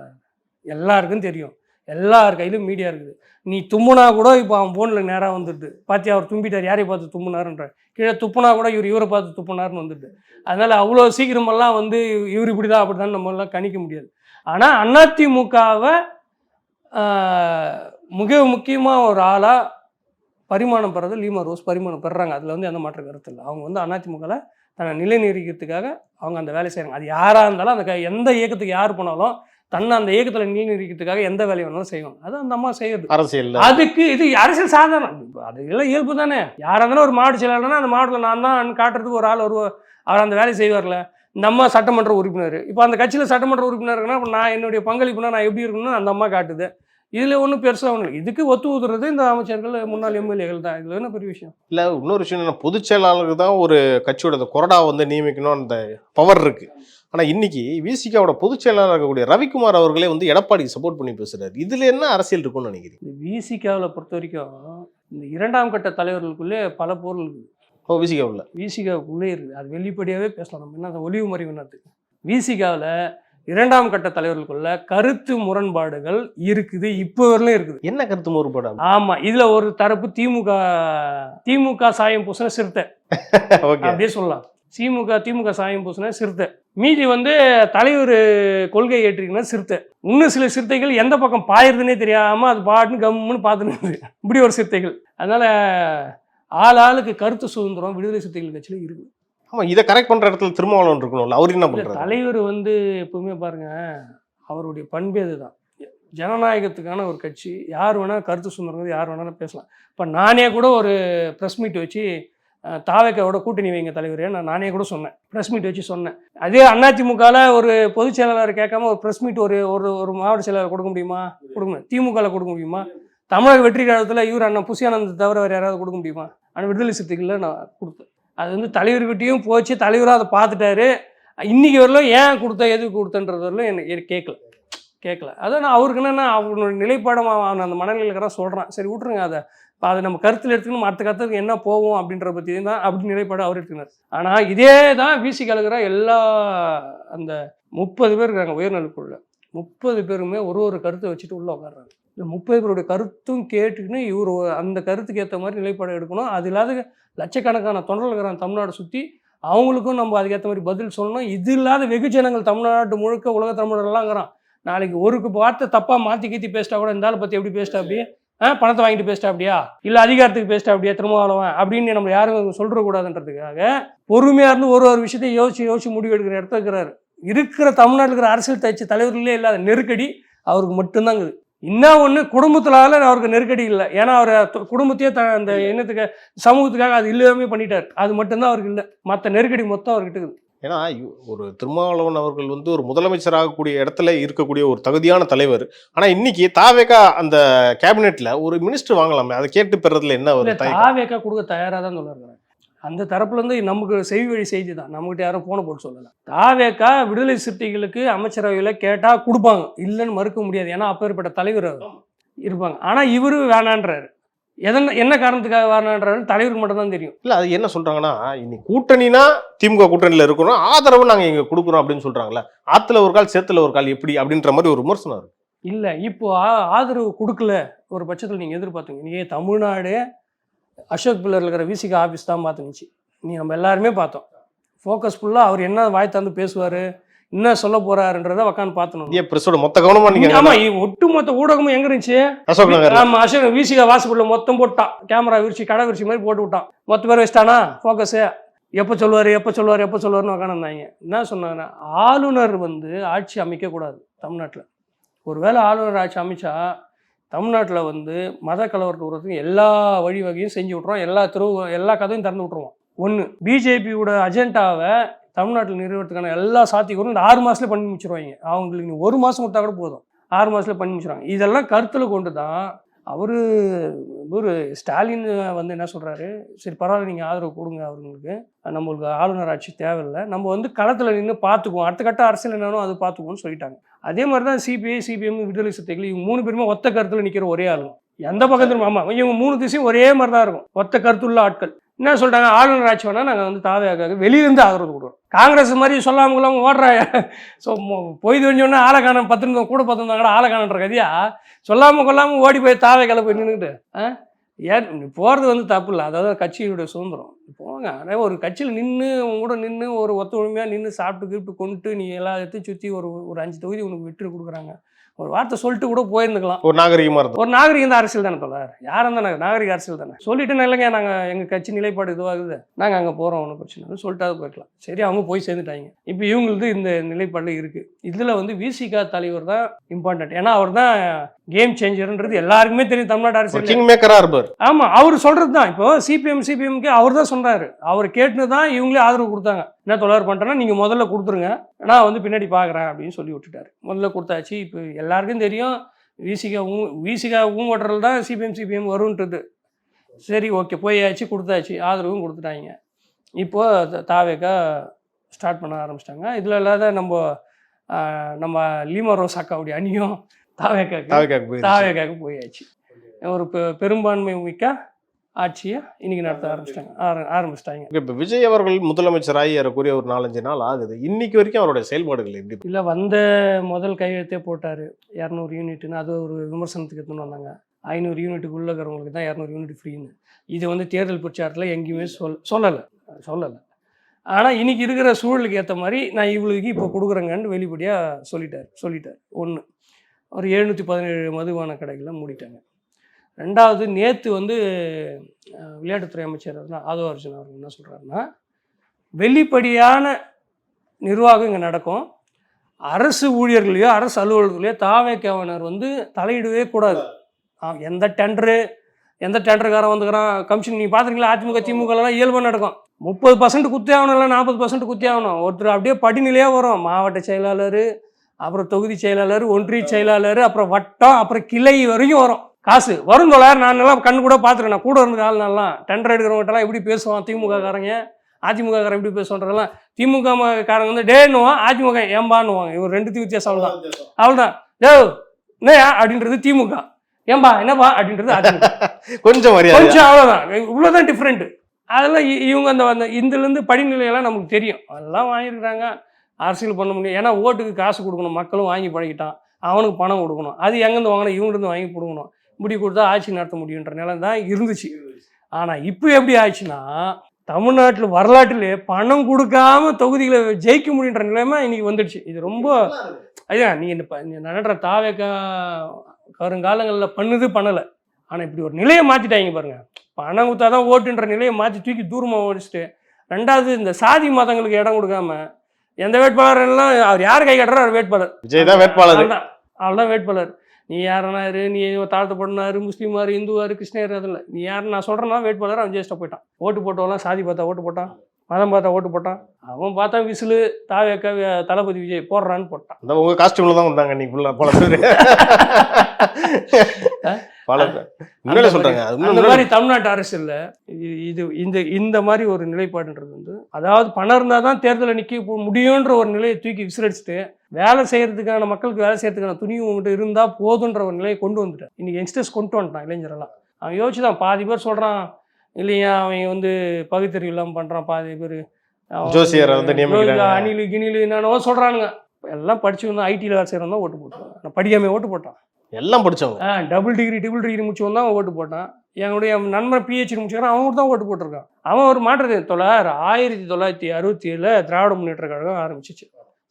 எல்லாருக்கும் தெரியும், எல்லார் கையிலும் மீடியா இருக்குது. நீ தும்முனா கூட இப்போ அவன் ஃபோனில் நேராக வந்துடுது, பார்த்தியா அவர் தும்பிட்டார், யாரை பார்த்து தும்முனாருன்ற, கீழே துப்புனா கூட இவரை பார்த்து துப்புனாருன்னு வந்துடுது. அதனால் அவ்வளோ சீக்கிரமெல்லாம் வந்து இவர் இப்படி தான் அப்படி தான் நம்மளாம் கணிக்க முடியாது. ஆனால் அதிமுகவை மிக முக்கியமாக ஒரு ஆளாக பரிமாணம் பெறது லீமாரோஸ் பரிமாணம் பெறுறாங்க. அதில் வந்து எந்த மாற்ற கருத்து இல்லை. அவங்க வந்து அதிமுகவில் தன்னை நிலைநிறுத்திக்கிறதுக்காக அவங்க அந்த வேலை செய்கிறாங்க. அது யாராக இருந்தாலும் அந்த எந்த இயக்கத்துக்கு யார் போனாலும் தன்னை அந்த இயக்கத்தில் நிலைநிறுத்திக்கிறதுக்காக எந்த வேலையை வேணாலும் செய்வாங்க. அது அந்த அம்மா செய்யுது அரசியல். அதுக்கு இது அரசியல் சாதாரணம், அது எல்லாம் இயல்பு தானே. யாராக இருந்தாலும் ஒரு மாவட்ட செயலாளர்னா அந்த மாவட்டத்தில் நான் தான் காட்டுறதுக்கு ஒரு ஆள் அவர் அந்த வேலையை செய்வார்ல. இந்த அம்மா சட்டமன்ற உறுப்பினர், இப்போ அந்த கட்சியில் சட்டமன்ற உறுப்பினருக்குன்னா இப்போ நான் என்னுடைய பங்களிப்புனா நான் எப்படி இருக்கணும்னு அந்த அம்மா காட்டுது. இதில் ஒன்றும் பெருசாக ஒன்றும் இல்லை. இதுக்கு ஒத்து ஊதுறது இந்த அமைச்சர்கள், முன்னாள் எம்எல்ஏகள் தான். இதில் என்ன பெரிய விஷயம் இல்லை. இன்னொரு விஷயம் என்ன, பொதுச் செயலாளருக்கு தான் ஒரு கட்சியோட கொறடா வந்து நியமிக்கணும் அந்த பவர் இருக்கு. ஆனால் இன்னைக்கு விசிகாவோட பொதுச் செயலாளர் இருக்கக்கூடிய ரவிக்குமார் அவர்களே வந்து எடப்பாடிக்கு சப்போர்ட் பண்ணி பேசுறாரு. இதுல என்ன அரசியல் இருக்கும்னு நினைக்கிறீங்க? இந்த விசிகாவில் பொறுத்த வரைக்கும் இந்த 2ஆம் கட்ட தலைவர்களுக்குள்ளே பல பொருள் இருக்குது. விசிகாவில் விசிகாவுக்குள்ளே இருக்குது. அது வெளிப்படையாகவே பேசலாம். நம்ம என்ன ஒளிவு மறைவுனத்துக்கு விசிகாவில் 2ஆம் கட்ட தலைவர்களுக்குள்ள கருத்து முரண்பாடுகள் இருக்குது, இப்போ வரலும் இருக்குது. என்ன கருத்து முரண்பாடு? ஆமா, இதுல ஒரு தரப்பு திமுக சாயம் பூசின சிறுத்தை அப்படியே சொல்லலாம். திமுக சாயம் பூசின சிறுத்தை, மீதி வந்து தலைவர் கொள்கை ஏற்றிக்கின சிறுத்தை. இன்னும் சில சிறுத்தைகள் எந்த பக்கம் பாயிருதுன்னே தெரியாம அது பாட்டுன்னு கம்முன்னு பார்த்துன்னு இப்படி ஒரு சிறுத்தைகள். அதனால ஆளுக்கு கருத்து சுதந்திரம் விடுதலை சிறுத்தைகள் கட்சியில இருக்குது. ஆமாம், இதை கரெக்ட் பண்ணுற இடத்துல திருமாவளவன் இருக்கணும்ல, அவர் என்ன பண்ணுறாரு? தலைவர் வந்து எப்பவுமே பாருங்க, அவருடைய பண்பே இதுதான். ஜனநாயகத்துக்கான ஒரு கட்சி, யார் வேணால் கருத்து சுதந்திரம் யார் வேணாலும் பேசலாம். இப்போ நானே கூட ஒரு ப்ரெஸ் மீட் வச்சு தாவேக்காவோட கூட்டணி வைங்க தலைவரே நானே கூட சொன்னேன், ப்ரெஸ் மீட் வச்சு சொன்னேன். அதே அதிமுகவில் ஒரு பொதுச் செயலாளர் கேட்காம ஒரு ப்ரெஸ் மீட் ஒரு மாவட்ட செயலாளர் கொடுக்க முடியுமா? கொடுங்க. திமுகவில் கொடுக்க முடியுமா? தமிழக வெற்றி கழகத்தில் இவர் அண்ணன் புசியானந்த் தவிர வேறு யாராவது கொடுக்க முடியுமா? ஆனால் விடுதலை சிறுத்தைகளில் நான் கொடுத்தேன். அது வந்து தலைவர்கிட்டையும் போச்சு, தலைவராக அதை பார்த்துட்டாரு. இன்றைக்கி வரலும் ஏன் கொடுத்த எதுக்கு கொடுத்தன்றதுல எனக்கு கேட்கல. அதான் நான் அவருக்கு என்னென்னா அவனோட நிலைப்பாடம் அந்த மனநிலையில் இருக்கிற சொல்கிறேன். சரி விட்ருங்க, அதை நம்ம கருத்தில் எடுத்துக்கணும், அடுத்த கருத்துக்கு என்ன போவோம் அப்படின்ற பற்றி தான் அப்படி நிலைப்பாடு அவர் எடுத்துக்கினார். ஆனால் இதே தான் வீசி கலக்கிற எல்லா அந்த 30 பேர் இருக்காங்க உயர்நலுக்குள்ள, 30 பேருமே ஒரு கருத்தை வச்சுட்டு உள்ளே உட்காடுறாங்க. இந்த 30 பேருடைய கருத்தும் கேட்டுக்கின்னு இவர் அந்த கருத்துக்கு ஏற்ற மாதிரி நிலைப்பாடு எடுக்கணும். அது இல்லாத லட்சக்கணக்கான தொண்டர்கள் இருக்கிறாங்க தமிழ்நாடு சுற்றி, அவங்களுக்கும் நம்ம அதுக்கேற்ற மாதிரி பதில் சொல்லணும். இது இல்லாத வெகுஜனங்கள் தமிழ்நாட்டு முழுக்க உலக தமிழர்கள்லாங்கிறான். நாளைக்கு ஒரு வார்த்தை தப்பாக மாற்றி கீத்தி பேசிட்டா கூட இந்த ஆளை பற்றி எப்படி பேசிட்டா அப்படியே, பணத்தை வாங்கிட்டு பேசிட்டா அப்படியா, இல்லை அதிகாரத்துக்கு பேசிட்டா அப்படியா, திருமாவளவன் அப்படின்னு நம்ம யாரும் சொல்லிடக்கூடாதுன்றதுக்காக பொறுமையாக இருந்து ஒரு விஷயத்தை யோசிச்சு முடிவு எடுக்கிற இடத்துல இருக்கிறாரு. இருக்கிற தமிழ்நாட்டில் இருக்கிற அரசியல் தலைவர்களே இல்லாத நெருக்கடி அவருக்கு மட்டும்தாங்குது. இன்னும் ஒன்று, குடும்பத்தினால அவருக்கு நெருக்கடி இல்லை. ஏன்னா அவர் குடும்பத்தையே அந்த எண்ணத்துக்கு சமூகத்துக்காக அது இல்லாமே பண்ணிட்டார். அது மட்டும்தான் அவருக்கு இல்லை, மற்ற நெருக்கடி மொத்தம் அவர்கிட்ட இருக்குது. ஏன்னா ஒரு திருமாவளவன் அவர்கள் வந்து ஒரு முதலமைச்சராகக்கூடிய இடத்துல இருக்கக்கூடிய ஒரு தகுதியான தலைவர். ஆனால் இன்னைக்கு தாவேக்கா அந்த கேபினெட்ல ஒரு மினிஸ்டர் வாங்கலாமே, அதை கேட்டு பெறதுல என்ன ஒரு தாவேக்கா கொடுக்க தயாராக தான் சொல்லுறாங்க. அந்த தரப்புலேருந்து நமக்கு செவி வழி செய்தி தான், நம்மகிட்ட யாரும் போன போட்டு சொல்லலை. தாவேக்கா விடுதலை சிறுத்தைகளுக்கு அமைச்சரவையில் கேட்டால் கொடுப்பாங்க, இல்லைன்னு மறுக்க முடியாது. ஏன்னா அப்பேற்பட்ட தலைவர் இருப்பாங்க. ஆனால் இவரு வேணான்றாரு. என்ன காரணத்துக்காக வேணான்றாரு தலைவருக்கு மட்டும் தான் தெரியும். இல்லை, அது என்ன சொல்கிறாங்கன்னா, இன்னைக்கு கூட்டணினா திமுக கூட்டணியில் இருக்கணும், ஆதரவு நாங்கள் இங்கே கொடுக்குறோம் அப்படின்னு சொல்கிறாங்களே, ஆற்றுல ஒரு கால் சேத்துல ஒரு கால் எப்படி அப்படின்ற மாதிரி ஒரு விமர்சனம் இருக்கு. இல்லை, இப்போ ஆதரவு கொடுக்கல ஒரு பட்சத்தில் நீங்கள் எதிர்பார்த்தீங்க. நீங்கள் தமிழ்நாடு அசோக் பில்லர் இருக்கிற விசிக ஆஃபீஸ் தான் பார்த்துருந்துச்சு. நம்ம எல்லாருமே பார்த்தோம். ஃபோக்கஸ் ஃபுல்லாக அவர் என்ன வாய் தந்து பேசுவார், என்ன சொல்ல போறாருன்றத உட்காந்து பார்த்தோம். மொத்த கவனமா ஆமா, ஒட்டுமொத்த ஊடகமும் எங்க இருந்துச்சு? அசோக் நகர். ஆமா, அசோக் விசிக வாசப்புள்ள மொத்தம் போட்டான், கேமரா விரிச்சு கடை விரிச்சு மாதிரி போட்டு விட்டான். மொத்த பேர் வச்சிட்டானா ஃபோக்கஸு. எப்போ சொல்லுவாருன்னு உட்காந்துருந்தாங்க. என்ன சொன்னாங்கன்னா, ஆளுநர் வந்து ஆட்சி அமைக்கக்கூடாது தமிழ்நாட்டில். ஒருவேளை ஆளுநர் ஆட்சி அமைச்சா தமிழ்நாட்டில் வந்து மத கலவரத்தை விடுறதுக்கு எல்லா வழிவகையும் செஞ்சு விட்ருவோம், எல்லா கதவையும் திறந்து விட்ருவோம். ஒன்று பிஜேபியோட அஜெண்டாவை தமிழ்நாட்டில் நிறைவேறதுக்கான எல்லா சாத்தியங்களும் இந்த 6 மாதத்துல பண்ணி முடிச்சிருவாங்க. அவங்களுக்கு நீ 1 மாதம் கொடுத்தா கூட போதும், 6 மாதத்துல பண்ணி முடிச்சிருவாங்க. இதெல்லாம் கருத்தில் கொண்டு தான் ஒரு ஸ்டாலின் வந்து என்ன சொல்கிறாரு, சரி பரவாயில்ல நீங்கள் ஆதரவு கொடுங்க அவங்களுக்கு, நம்மளுக்கு ஆளுநர் ஆட்சி தேவையில்லை, நம்ம வந்து களத்தில் நின்று பார்த்துக்குவோம், அடுத்த கட்ட அரசியல் என்னன்னு அது பார்த்துக்குவோம்னு சொல்லிட்டாங்க. அதே மாதிரி தான் சிபிஐ சிபிஎம் விடுதலை சிறுத்தைகள் இவங்க 3 பேருமே ஒத்த கருத்தில் நிற்கிற ஒரே ஆளுங்க. எந்த பக்கத்துலையும் ஆமாம், இவங்க 3 திசையும் ஒரே மாதிரி தான் இருக்கும், ஒத்த கருத்துள்ள ஆட்கள். என்ன சொல்கிறாங்க, ஆளுநர் ஆட்சி வேணால் நாங்கள் வந்து தாவேக்காக வெளியிலேருந்து ஆதரவு கொடுக்குறோம். காங்கிரஸ் மாதிரி சொல்லாமல் ஓடுறாங்க. ஸோ போய் தெரிஞ்சோன்னா ஆளை காணும், 10 கூட 10 கூட ஆளை காணுன்ற கதையா சொல்லாமல் கொள்ளாமல் ஓடி போய் தாவேக்கால போய் நின்றுக்கிட்டு ஏன் போகிறது வந்து தப்பு இல்லை, அதாவது கட்சியுடைய சுதந்திரம் போங்க. ஆனால் ஒரு கட்சியில் நின்று அவங்க கூட நின்று ஒரு ஒத்துழைமையாக நின்று சாப்பிட்டு கிப்பிட்டு கொண்டுட்டு நீ எல்லாத்தையும் சுற்றி ஒரு 5 தொகுதி உனக்கு விட்டு கொடுக்குறாங்க, ஒரு வார்த்தை சொல்லிட்டு கூட போயிருந்துக்கலாம். ஒரு நாகரிகமாக இருக்கும். ஒரு நாகரிகம் தான் அரசியல் தானே தோழர், யாரும் தானே நாகரிக அரசியல் தானே. சொல்லிட்டு இல்லைங்க நாங்கள் எங்கள் கட்சி நிலைப்பாடு இதுவாகுது, நாங்கள் அங்கே போகிறோம், ஒன்றும் பிரச்சனை சொல்லிட்டாவது போயிருக்கலாம். சரி அவங்க போய் சேர்ந்துட்டாங்க. இப்போ இவங்களுக்கு இந்த நிலைப்பாடு இருக்குது. இதில் வந்து விசிகா தலைவர் தான் இம்பார்ட்டன்ட். ஏன்னா அவர் தான் கேம் சேஞ்சர்ன்றது எல்லாருக்குமே தெரியும் தமிழ்நாடு அரசியல். கிங் மேக்கராக இருப்பார். ஆமாம், அவர் சொல்கிறது தான். இப்போ சிபிஎம்க்கு அவர் தான் சொன்னார், அவர் கேட்டுன்னு தான் இவங்களே ஆதரவு கொடுத்தாங்க. என்ன தொழிலாளர் பண்ணிட்டேன்னா நீங்கள் முதல்ல கொடுத்துருங்க, நான் வந்து பின்னாடி பார்க்குறேன் அப்படின்னு சொல்லி விட்டுட்டார். முதல்ல கொடுத்தாச்சு. இப்போ எல்லாருக்கும் தெரியும் விசிகா ஓட்டுறது தான் சிபிஎம் வருன்றது. சரி ஓகே, போயாச்சு, கொடுத்தாச்சு, ஆதரவும் கொடுத்துட்டாங்க. இப்போது தாவேக்கா ஸ்டார்ட் பண்ண ஆரம்பிச்சிட்டாங்க. இதில் இல்லாத நம்ம லீமா ரோசாக்காவுடைய அணியும் தாவேக்காக்கு போயாச்சு. ஒரு பெரும்பான்மை மிக்க ஆட்சியை இன்னைக்கு நடத்த ஆரம்பிச்சிட்டாங்க. இப்போ விஜய் அவர்கள் முதலமைச்சராகி ஏறக்குறைய ஒரு 4-5 நாள் ஆகுது. இன்னைக்கு வரைக்கும் அவருடைய செயல்பாடுகள் எப்படி? இல்லை, வந்த முதல் கையெழுத்தே போட்டார் 200 யூனிட்னு. அது ஒரு விமர்சனத்துக்கு எடுத்துன்னு வந்தாங்க. 500 யூனிட்டுக்கு உள்ள இருக்கிறவங்களுக்கு தான் 200 யூனிட் ஃப்ரீன்னு. இது வந்து தேர்தல் பிரச்சாரத்தில் எங்கேயுமே சொல்லலை. ஆனால் இன்றைக்கி இருக்கிற சூழலுக்கு ஏற்ற மாதிரி நான் இவளுக்கு இப்போ கொடுக்குறேங்கன்னு வெளிப்படையாக சொல்லிட்டார். ஒன்று, ஒரு 717 மதுபான கடைகளை மூடிட்டாங்க. 2வது, நேற்று வந்து விளையாட்டுத்துறை அமைச்சர் ஆதவ அர்ஜுனா அவர்கள் என்ன சொல்கிறாருன்னா, வெளிப்படையான நிர்வாகம் இங்கே நடக்கும், அரசு ஊழியர்களையோ அரசு அலுவலர்களையோ தாவேக்காவினர் வந்து தலையிடவே கூடாது. எந்த டெண்டருக்காரன் வந்துக்கிறான் கமிஷன் நீங்கள் பார்த்துருக்கீங்களா, அதிமுக திமுகலாம் இயல்பாக நடக்கும். 30% குத்தி ஆகணும், இல்லை 40% குத்தி ஆகணும். ஒருத்தர் அப்படியே படிநிலையாக வரும், மாவட்ட செயலாளர், அப்புறம் தொகுதி செயலாளர், ஒன்றிய செயலாளர், அப்புறம் வட்டம், அப்புறம் கிளை வரைக்கும் வரும். காசு வரும் தோழர். நான் எல்லாம் கண் கூட பார்த்துருக்கேன். நான் கூட இருந்த ஆள் நல்லா டெண்டர் எடுக்கிறவங்கட்டெல்லாம் எப்படி பேசுவான் திமுக காரங்க, அதிமுக காரன் எப்படி பேசுவான்றதெல்லாம். திமுக காரங்க வந்து டேன்னுவான், அதிமுக ஏம்பான்னுவாங்க. இவர் 2 வித்தியாசம். அவ்வளோதான். என்னையா அப்படின்றது திமுக, ஏம்பா என்னப்பா அப்படின்றது அதிமுக. கொஞ்சம் அவ்வளோதான், இவ்வளோதான் டிஃப்ரெண்ட். அதெல்லாம் இவங்க அந்த இதுலேருந்து படிநிலையெல்லாம் நமக்கு தெரியும். அதெல்லாம் வாங்கியிருக்கிறாங்க. அரசியல் பண்ண முடியும். ஏன்னா ஓட்டுக்கு காசு கொடுக்கணும், மக்களும் வாங்கி பழகிட்டான், அவனுக்கு பணம் கொடுக்கணும். அது எங்கேருந்து வாங்கணும், இவங்கிருந்து வாங்கி கொடுக்கணும். இப்படி கொடுத்தா ஆட்சி நடத்த முடியுன்ற நிலை தான் இருந்துச்சு. ஆனால் இப்போ எப்படி ஆயிடுச்சுன்னா, தமிழ்நாட்டில் வரலாற்றிலே பணம் கொடுக்காம தொகுதிகளை ஜெயிக்க முடியுன்ற நிலைமை இன்னைக்கு வந்துடுச்சு. இது ரொம்ப ஐயா, நீங்கள் நடக்கிற தாவேக்கா வருங்காலங்களில் பண்ணலை. ஆனால் இப்படி ஒரு நிலையை மாற்றிட்டாங்க பாருங்கள். பணம் கொடுத்தா தான் ஓட்டுன்ற நிலையை மாற்றி தூக்கி தூரமாக ஓடிச்சுட்டு, 2வது இந்த சாதி மதங்களுக்கு இடம் கொடுக்காம எந்த வேட்பாளர் எல்லாம் அவர் யார் கை கட்டுறாரு அவர் வேட்பாளர். விஜய் தான் வேட்பாளர். அவள்தான் வேட்பாளர். நீ யாருனாரு, நீ தாழ்த்தப்படனாரு, முஸ்லீமாரு, இந்துவாரு, கிருஷ்ணர், அதில் நீ யாருன்னு நான் சொல்கிறேன்னா வேட்பாளர் அவன் ஜெயிச்சிட்ட போயிட்டான். ஓட்டு போட்டவெல்லாம் சாதி பார்த்தா ஓட்டு போட்டான், மதம் பார்த்தா ஓட்டு போட்டான். அவன் பார்த்தா விசிலு தாவேக்கா தளபதி விஜய் போடுறான்னு போட்டான். அந்த உங்கள் காஸ்டியூமில் தான் வந்தாங்க இன்னைக்கு ஃபுல்லாக பல பேர். அந்த மாதிரி தமிழ்நாட்டு அரசியல்ல இது இந்த மாதிரி ஒரு நிலைப்பாடுன்றது வந்து, அதாவது பணம் இருந்தால் தான் தேர்தலில் நிற்க முடியுன்ற ஒரு நிலையை தூக்கி விசிலடிச்சுட்டு வேலை செய்யறதுக்கான, மக்களுக்கு வேலை செய்யறதுக்கான துணிவு மட்டும் இருந்தால் போதுன்ற ஒரு நிலையை கொண்டு வந்துட்டான். இன்னைக்கு யங்ஸ்டர்ஸ் கொண்டு வந்துட்டான், இளைஞரெல்லாம். அவன் யோசிச்சுதான். பாதி பேர் சொல்கிறான் இல்லையா, அவன் வந்து பகுத்தறிவு இல்லாமல் பண்ணுறான், பாதி பேர் அணிலு கிணிலு என்னென்னவோ சொல்கிறானுங்க. எல்லாம் படிச்சு ஐடியில் வேலை செய்கிறவன் தான் ஓட்டு போட்டான். நான் படிக்காமல் ஓட்டு போட்டான். எல்லாம் படித்தவங்க டபுள் டிகிரி முடிச்சவன் தான் ஓட்டு போட்டான். என்னுடைய நண்பர் PhD முடிச்சுக்கிறான், அவன் தான் ஓட்டு போட்டிருக்கான். அவன் ஒரு மாற்றத்தை 1967 திராவிட முன்னேற்ற கழகம் ஆரம்பிச்சிச்சு.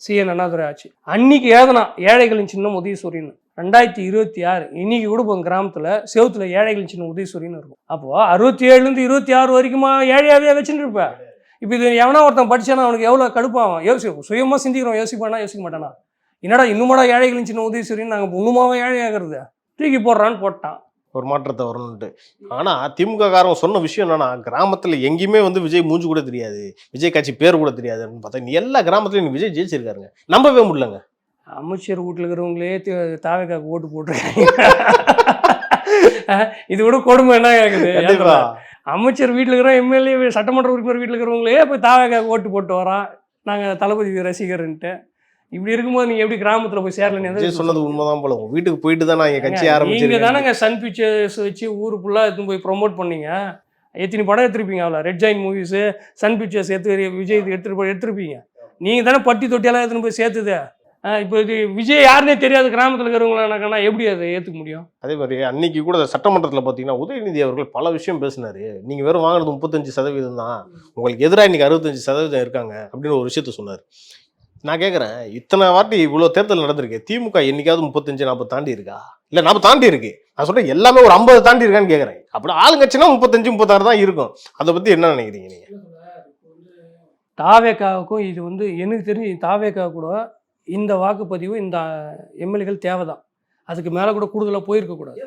CN அண்ணாதுரை ஆச்சு. அன்னைக்கு ஏதனா ஏழைகளின் சின்னம் உதயசூரியன். 2026 இன்னைக்கு கூட இப்போ கிராமத்தில் செவத்துல ஏழைகளின் சின்னம் உதயசூரியன் இருக்கும். அப்போது 67லேருந்து 26 வரைக்குமா ஏழையாவே வச்சுட்டு இருப்பேன். இப்போ இது எவனா ஒருத்தன் படித்தானா அவனுக்கு எவ்வளோ கடுப்பாகும். சுயமாக சிந்திக்கிறோம், யோசிக்க மாட்டானா. என்னடா இன்னுமாடா ஏழைகளின் சின்ன உதயசூரியன், நாங்கள் இன்னுமாவே ஏழையாகிறது, தூக்கி போடுறான்னு போட்டான். ஒரு மாற்றத்தை வரணும்ட்டு. ஆனா திமுக காரங்க சொன்ன விஷயம் என்னன்னா, கிராமத்துல எங்கேயுமே வந்து விஜய் மூஞ்சி கூட தெரியாது, விஜய் கட்சி பேர் கூட தெரியாது அப்படின்னு பார்த்தா, நீ எல்லா கிராமத்துலயும் விஜய் ஜெயிச்சிருக்காருங்க. நம்பவே முடியலங்க. அமைச்சர் வீட்டில் இருக்கிறவங்களே தாவேக்காக்கு ஓட்டு போட்டுருக்காங்க. இது கூட கொடுமை என்ன இருக்குது? கண்டிப்பா. அமைச்சர் வீட்டில் இருக்கிற எம்எல்ஏ சட்டமன்ற உறுப்பினர் வீட்டில் இருக்கிறவங்களே போய் தாவேக்காக்கு ஓட்டு போட்டு வரான், நாங்கள் தளபதி ரசிகர்ன்ட்டு. இப்படி இருக்கும்போது நீங்க எப்படி கிராமத்துல போய் சேரலன்னு விஜய் சொன்னது உண்மைதான் போல. உங்க வீட்டுக்கு போயிட்டு தான் நான் கட்சி நீங்க ஆரம்பிச்சிருக்கேன். தானங்க சன் பிக்சர்ஸ் வச்சு ஊரு ஃபுல்லா எடுத்து போய் ப்ரொமோட் பண்ணீங்க. எத்தனை படம் எடுத்திருப்பீங்க? அவ்வளோ ரெட் ஜாயின் மூவிஸ் சன் பிக்சர்ஸ் விஜய் எடுத்திருப்பீங்க. நீங்க தானே பட்டி தொட்டியெல்லாம் எடுத்துன்னு போய் சேர்த்துது. இப்போ இது விஜய் யாருன்னே தெரியாது கிராமத்தில் இருக்கிறவங்களாக்கா எப்படி அதை ஏற்றுக்க முடியும்? அதே மாதிரி அன்னைக்கு கூட சட்டமன்றத்தில் பார்த்தீங்கன்னா உதயநிதி அவர்கள் பல விஷயம் பேசினாரு. நீங்க வெறும் வாங்கினது 35% தான், உங்களுக்கு எதிராக இன்னைக்கு 65% இருக்காங்க அப்படின்னு ஒரு விஷயத்த சொன்னார். நான் கேட்குறேன், இத்தனை வாட்டி இவ்வளோ தேர்தல் நடந்திருக்கு, திமுக என்னைக்காவது 35-40 தாண்டி இருக்கா? இல்லை 40 தாண்டி இருக்கு. நான் சொல்றேன் எல்லாமே ஒரு 50 தாண்டி இருக்கான்னு கேட்குறேன். அப்படி ஆளுங்கட்சினா 35-36 தான் இருக்கும். அதை பற்றி என்ன நினைக்கிறீங்க நீங்க? தாவேக்காவுக்கும் இது வந்து எனக்கு தெரிஞ்சு தாவேக்கா கூட இந்த வாக்குப்பதிவு இந்த எம்எல்ஏகள் தேவைதான். அதுக்கு மேலே கூட கூடுதலாக போயிருக்கக்கூடாது.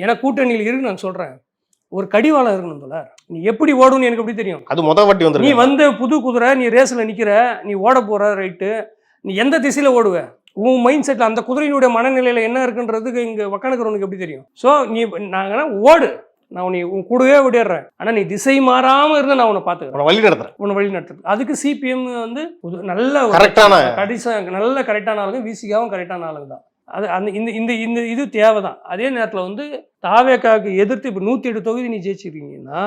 ஏன்னா கூட்டணியில் இருக்கு. நான் சொல்கிறேன், ஒரு கடிவாளம் இருக்கணும் போல. நீ எப்படி ஓடுன்னு எனக்கு எப்படி தெரியும்? அது மொதல் வாட்டி வந்து நீ வந்து புது குதிரை, நீ ரேஸில் நிற்கிற, நீ ஓட போகிற ரைட்டு, நீ எந்த திசையில் ஓடுவ? உன் மைண்ட் செட்டில் அந்த குதிரையினுடைய மனநிலையில் என்ன இருக்குன்றதுக்கு இங்கே உக்காந்துக்கிறவனுக்கு எப்படி தெரியும்? ஸோ நீ நாங்கள் ஓடு, நான் உன் கூடவே விடுறேன். ஆனால் நீ திசை மாறாமல் இருந்தால் நான் உன்னை பார்த்துக்கிறேன், உன்னை வழி நடத்துறேன். அதுக்கு சிபிஎம் வந்து நல்ல கரெக்டான நல்ல கரெக்டான ஆளுங்க, விசிகாவும் கரெக்டான ஆளுங்க தான். அது அந்த இந்த இந்த இந்த இது தேவை தான். அதே நேரத்தில் வந்து தாவேக்காவுக்கு எதிர்த்து இப்போ 108 தொகுதி நீ ஜெயிச்சிருக்கீங்கன்னா,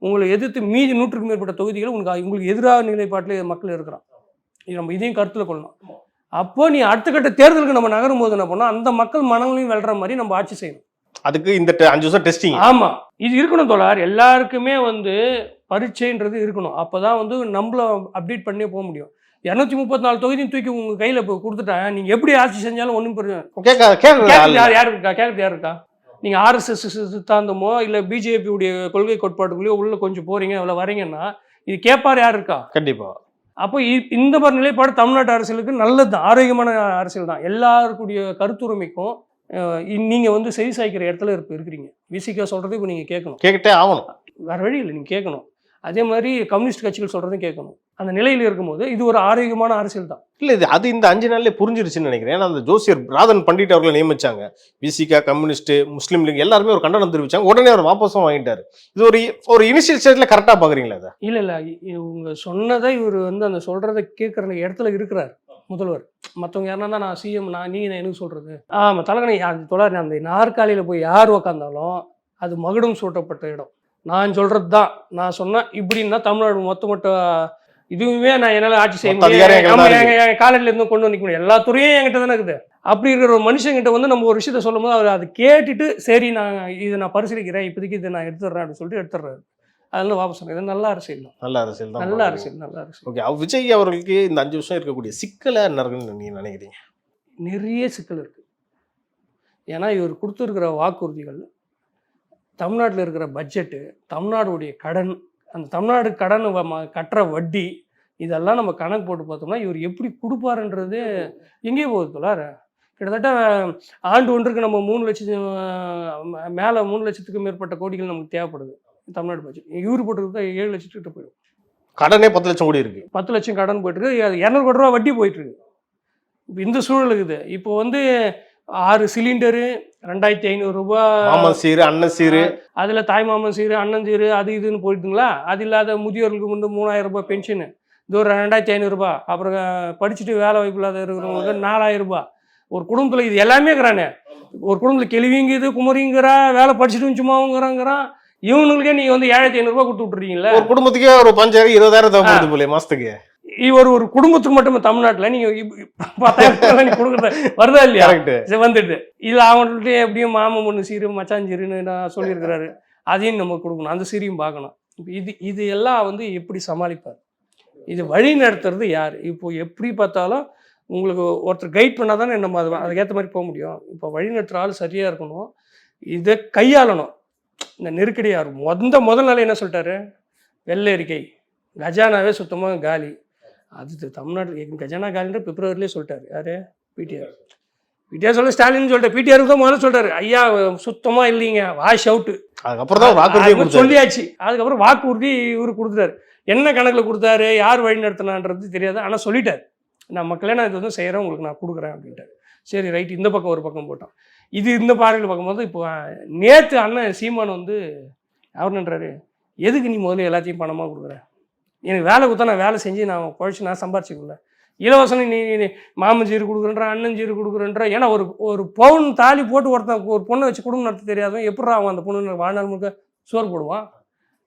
உங்களை எதிர்த்து மீதி 100க்கும் மேற்பட்ட தொகுதிகள் உங்களுக்கு எதிராக நிலைப்பாட்டில் மக்கள் இருக்கிறான். நம்ம இதையும் கருத்தில் கொள்ளணும். அப்போ நீ அடுத்த கட்ட தேர்தலுக்கு நம்ம நகரும் போது என்ன பண்ணோம், அந்த மக்கள் மனங்களையும் வெல்ற மாதிரி நம்ம ஆட்சி செய்யணும். அதுக்கு இந்த 5 வருஷம் டெஸ்டிங். ஆமா, இது இருக்கணும் தோழர். எல்லாருக்குமே வந்து பரீட்சைன்றது இருக்கணும். அப்பதான் வந்து நம்மள அப்டேட் பண்ணி போக முடியும். 234 தொகுதியும் தூக்கி உங்க கையில கொடுத்துட்டேன், நீங்க எப்படி ஆட்சி செஞ்சாலும் ஒன்றும் யார் இருக்கா? நீங்க ஆர்எஸ்எஸ் சித்தாந்தமோ இல்ல பிஜேபி உடைய கொள்கை கோட்பாட்டுக்குள்ளேயோ உள்ள கொஞ்சம் போறீங்க, அவ்வளவு வரீங்கன்னா இது கேட்பார் யார் இருக்கா? கண்டிப்பா. அப்போ இந்த மாதிரி நிலைப்பாடு தமிழ்நாட்டு அரசியலுக்கு நல்லதுதான், ஆரோக்கியமான அரசியல் தான். எல்லாருக்குடைய கருத்துரிமைக்கும் நீங்க வந்து செவி சாய்க்கிற இடத்துல இருக்கிறீங்க. விசிகா சொல்றது இப்போ நீங்க கேட்கணும், கேட்டே ஆகணும், வேற வழி இல்லை, நீங்க கேட்கணும். அதே மாதிரி கம்யூனிஸ்ட் கட்சிகள் சொல்றதும் கேட்கணும். அந்த நிலையில் இருக்கும்போது இது ஒரு ஆரோக்கியமான அரசியல் தான். இல்லை இது அது இந்த 5 நாள்லேயே புரிஞ்சிருச்சுன்னு நினைக்கிறேன். ஏன்னா அந்த ஜோசியர் ராதன் பண்டிட் அவர்களை நியமிச்சாங்க. விசிகா, கம்யூனிஸ்ட், முஸ்லீம் லீக் எல்லாருமே ஒரு கண்டனம் தெரிவிச்சாங்க. உடனே அவர் வாபஸும் வாங்கிட்டாரு. இது ஒரு இனிஷியல் ஸ்டேஜ்ல கரெக்டாக பார்க்குறீங்களா? அதை இல்லை இவங்க சொன்னதை இவர் வந்து அந்த சொல்றதை கேட்குற இடத்துல இருக்கிறார் முதல்வர். மற்றவங்க யாருன்னா நான் சிஎம், நீங்க எனக்கு சொல்றது தலைவனை தொடர் அந்த நாற்காலியில் போய் யார் உக்காந்தாலும் அது மகுடம் சூட்டப்பட்ட இடம். நான் சொல்றது தான் நான் சொன்னேன் இப்படின்னா தமிழ்நாடு மொத்த இதுவுமே நான் என்னால் ஆட்சி செய்ய முடியும். காலையில இருந்து கொண்டு வந்து முடியும். எல்லா துறையும் என்கிட்ட தானே இருக்குது. அப்படி இருக்கிற ஒரு மனுஷங்கிட்ட வந்து நம்ம ஒரு விஷயத்த சொல்லும் போது அவர் அதை கேட்டுட்டு சரி நான் பரிசீலிக்கிறேன், இப்போதைக்கு இதை நான் எடுத்துடுறேன் அப்படின்னு சொல்லிட்டு எடுத்துடுறாரு. அதெல்லாம் வாபஸ் சொல்றேன். இது நல்ல அரசியல் தான். நல்ல அரசியல். ஓகே, விஜய் அவர்களுக்கு இந்த 5 வருஷம் இருக்கக்கூடிய சிக்கலை என்ன இருக்குன்னு நீங்க நினைக்கிறீங்க? நிறைய சிக்கல் இருக்கு. ஏன்னா இவர் கொடுத்துருக்கிற வாக்குறுதிகள், தமிழ்நாட்டில் இருக்கிற பட்ஜெட்டு, தமிழ்நாடுடைய கடன், அந்த தமிழ்நாடு கடன் கட்டுற வட்டி, இதெல்லாம் நம்ம கணக்கு போட்டு பார்த்தோம்னா இவர் எப்படி கொடுப்பாருன்றது எங்கேயே போகுது தோழர். கிட்டத்தட்ட ஆண்டு ஒன்றுக்கு நம்ம 3 லட்சம் மேலே 3 லட்சத்துக்கு மேற்பட்ட கோடிகள் நமக்கு தேவைப்படுது தமிழ்நாடு பட்ஜெட். இவர் போட்டுருக்கு 7 லட்சத்துக்கிட்ட போயிடும். கடனே 10 லட்சம் கோடி இருக்கு. 10 லட்சம் கடன் போயிட்டு இருக்கு. 200 கோடி ரூபா வட்டி போயிட்டு இருக்கு. இப்போ இந்த சூழல் இருக்குது. இப்போ வந்து 6 சிலிண்டரு 2500 ரூபா, மாமன் சீரு, அண்ணன் சீரு, அதுல தாய் மாமன் சீரு, அண்ணன் சீரு, அது இதுன்னு போயிட்டுங்களா. அது இல்லாத முதியோர்களுக்கு வந்து 3000 ரூபாய் பென்ஷனு, இது ஒரு 2500 ரூபாய். அப்புறம் படிச்சுட்டு வேலை வாய்ப்பு இல்லாத இருக்கிறவங்களுக்கு 4000 ரூபாய். ஒரு குடும்பத்துல இது எல்லாமே இருக்கிறானே. ஒரு குடும்பத்துல கேள்விங்குது, குமரிங்கிறா, வேலை படிச்சுட்டு சும்மாவுங்கிறாங்கிறான். இவனுங்களுக்கே நீங்க வந்து 7500 ரூபாய் கொடுத்து விட்டுறீங்களா? ஒரு குடும்பத்துக்கே ஒரு 5000-20,000 தேவைப்படுது போல மாசத்துக்கு. ஒரு குடும்பத்துக்கு மட்டும் தமிழ்நாட்டுல நீங்க 10,000 நீ கொடுக்குறது வருதா இல்லையா? வந்துட்டு இதுல அவங்கள்ட்ட எப்படியும் மாமன் பொண்ணு சீரு, மச்சான் சீருன்னு நான் சொல்லியிருக்கிறாரு. அதையும் நம்ம கொடுக்கணும், அந்த சீரையும் பார்க்கணும். இது எல்லாம் வந்து எப்படி சமாளிப்பார்? இது வழி நடத்துறது யார்? இப்போ எப்படி பார்த்தாலும் உங்களுக்கு ஒருத்தர் கைட் பண்ணால் தானே நம்ம அதுக்கேற்ற மாதிரி போக முடியும். இப்போ வழி நடத்துகிற ஆள் சரியாக இருக்கணும், இதை கையாளணும். இந்த நெருக்கடியாக இருக்கும். முதல் நாள் என்ன சொல்லிட்டாரு? வெள்ளை அறிக்கை, கஜானாவே சுத்தமாக காலி. அது தமிழ்நாட்டில் கஜானா காலின்ற பிப்ரவரிலே சொல்லிட்டாரு. யாரு? பிடிஆர். பிடிஆர் சொல்ல ஸ்டாலின் சொல்லிட்டு பிடிஆருக்கு தான் முதல்ல சொல்றாரு, ஐயா சுத்தமாக இல்லைங்க, வாஷ் அவுட்டு. அதுக்கப்புறம் தான் வாக்குறுதியை கொடுத்தாரு. சொல்லியாச்சு. அதுக்கப்புறம் வாக்குறுதி இவர் கொடுத்துட்டாரு. என்ன கணக்கில் கொடுத்தாரு, யார் வழி நடத்தினான்றது தெரியாது, ஆனால் சொல்லிட்டார், நான் மக்களே நான் இது வந்து செய்கிறேன், உங்களுக்கு நான் கொடுக்குறேன் அப்படின்ட்டார். சரி ரைட், இந்த பக்கம் ஒரு பக்கம் போட்டோம். இது இந்த பார்வையில் பார்க்கும்போது இப்போ நேற்று அண்ணன் சீமான் வந்து அவர் நின்றாரு, எதுக்கு நீ முதல்ல எல்லாத்தையும் பணமாக கொடுக்குற, எனக்கு வேலை கொடுத்தா நான் வேலை செஞ்சு நான் குழைச்சி நான் சம்பாரிச்சிக்கல, இலவசம் நீ மாமன் சீர் கொடுக்குறன்ற, அண்ணன் சீர் கொடுக்குறன்ற. ஏன்னா ஒரு பவுன் தாலி போட்டு ஒருத்தன் ஒரு பொண்ணை வச்சு குடும்பம் நடத்த தெரியாதவன் எப்படா அவன் அந்த பொண்ணு வாழ்நாள் முழுக்க சோறு போடுவான்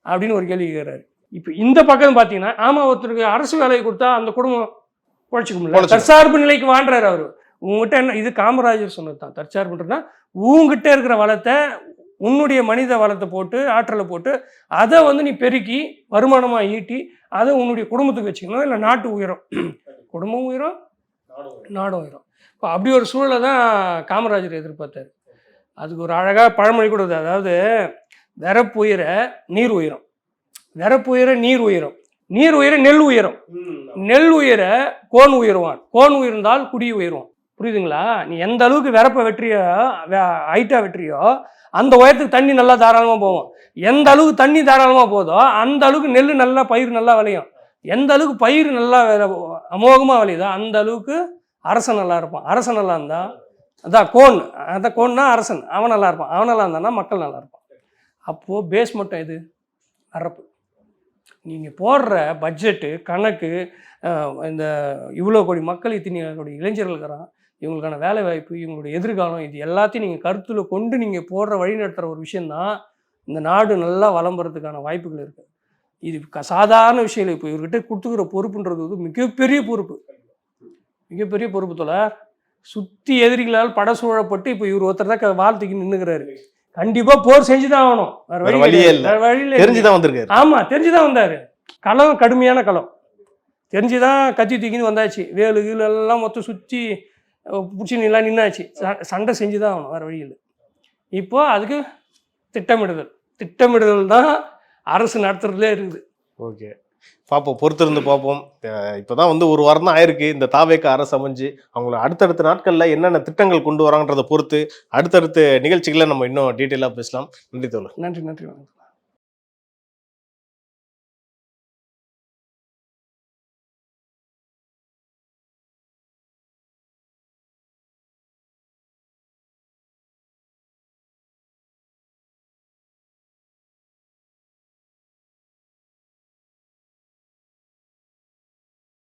அப்படின்னு ஒரு கேள்வி கேட்குறாரு. இப்போ இந்த பக்கம் பார்த்தீங்கன்னா, ஆமாம், ஒருத்தருக்கு அரசு வேலையை கொடுத்தா அந்த குடும்பம் குழைச்சிக்க முடியல, தற்சார்பு நிலைக்கு வாழ்றாரு அவர். உங்ககிட்ட என்ன, இது காமராஜர் சொன்னது தான், தற்சார்புன்றதுனா உங்ககிட்ட இருக்கிற வளத்தை, உன்னுடைய மனித வளத்தை போட்டு, ஆற்றலை போட்டு, அதை வந்து நீ பெருக்கி வருமானமாக ஈட்டி அதை உன்னுடைய குடும்பத்துக்கு வச்சுக்கணும், இல்லை நாட்டு உயரம், குடும்பம் உயரம், நாடும் உயரம். இப்போ அப்படி ஒரு சூழலை தான் காமராஜர் எதிர்பார்த்தார். அதுக்கு ஒரு அழகாக பழமொழி கூட, அதாவது விறப்பு உயர நீர் உயரம், விறப்பு உயர நீர் உயரம், நீர் உயர நெல் உயரம், நெல் உயர கோன் உயருவான், கோன் உயர்ந்தால் குடி உயருவான். புரியுதுங்களா? நீ எந்த அளவுக்கு விறப்பை வெற்றியோ, ஹைட்டாக வெற்றியோ, அந்த உயரத்துக்கு தண்ணி நல்லா தாராளமாக போகும். எந்த அளவுக்கு தண்ணி தாராளமாக போதோ அந்த அளவுக்கு நெல் நல்லா, பயிர் நல்லா விளையும். எந்த அளவுக்கு பயிர் நல்லா அமோகமாக விளையுதோ அந்த அளவுக்கு அரசன் நல்லா இருப்பான். அரசன் நல்லா இருந்தால், அதான் கோன், அதான் கோன்னா அரசன், அவன் நல்லா இருப்பான். அவன் நல்லா இருந்தான்னா மக்கள் நல்லா இருப்பான். அப்போது பேஸ் மட்டும் இது வரப்பு. நீங்கள் போடுற பட்ஜெட்டு கணக்கு, இந்த இவ்வளோ கோடி மக்கள், இத்தனை கோடி இளைஞர்கள் இருக்கிறான், இவங்களுக்கான வேலை வாய்ப்பு, இவங்களுடைய எதிர்காலம், இது எல்லாத்தையும் நீங்கள் கருத்தில் கொண்டு நீங்கள் போடுற வழி நடத்துகிற ஒரு விஷயந்தான் இந்த நாடு நல்லா வளம் பெறதுக்கான வாய்ப்புகள் இருக்குது. இது சாதாரண விஷயம் இல்லை. இப்போ இவர்கிட்ட கொடுத்துக்கிற பொறுப்புன்றது வந்து மிகப்பெரிய பொறுப்பு, மிகப்பெரிய பொறுப்பு. தோழர், சுற்றி எதிரிகளால் பட சூழப்பட்டு இப்போ இவர் ஒருத்தர் தான் வாழ்த்துக்கு நின்றுக்கிறாரு. கண்டிப்பாக போர் செஞ்சு தான் ஆகணும், வேறு வழியே இல்லை, வேறு வழியில் தெரிஞ்சுதான் வந்திருக்காரு. ஆமாம், தெரிஞ்சுதான் வந்தார். களம் கடுமையான களம், தெரிஞ்சுதான் கத்தி தூக்கின்னு வந்தாச்சு. வேலு கீழ் எல்லாம் மொத்தம் சுற்றி பிடிச்சி நில்லாம் நின்னாச்சு. சண்டை செஞ்சு தான் ஆகணும், வேறு வழியில். இப்போ அதுக்கு திட்டமிடுதல் தான் அரசு நடத்துறதுலே இருக்குது. ஓகே, பார்ப்போம், பொறுத்திருந்து பார்ப்போம். இப்போதான் வந்து ஒரு வாரம் தான் ஆயிருக்கு இந்த தாவேக்கா அரசு அமைஞ்சு. அவங்கள அடுத்தடுத்த நாட்களில் என்னென்ன திட்டங்கள் கொண்டு வராங்கன்றதை பொறுத்து அடுத்தடுத்த நிகழ்ச்சிகளை நம்ம இன்னும் டீட்டெயிலாக பேசலாம். நன்றி தோழர். நன்றி.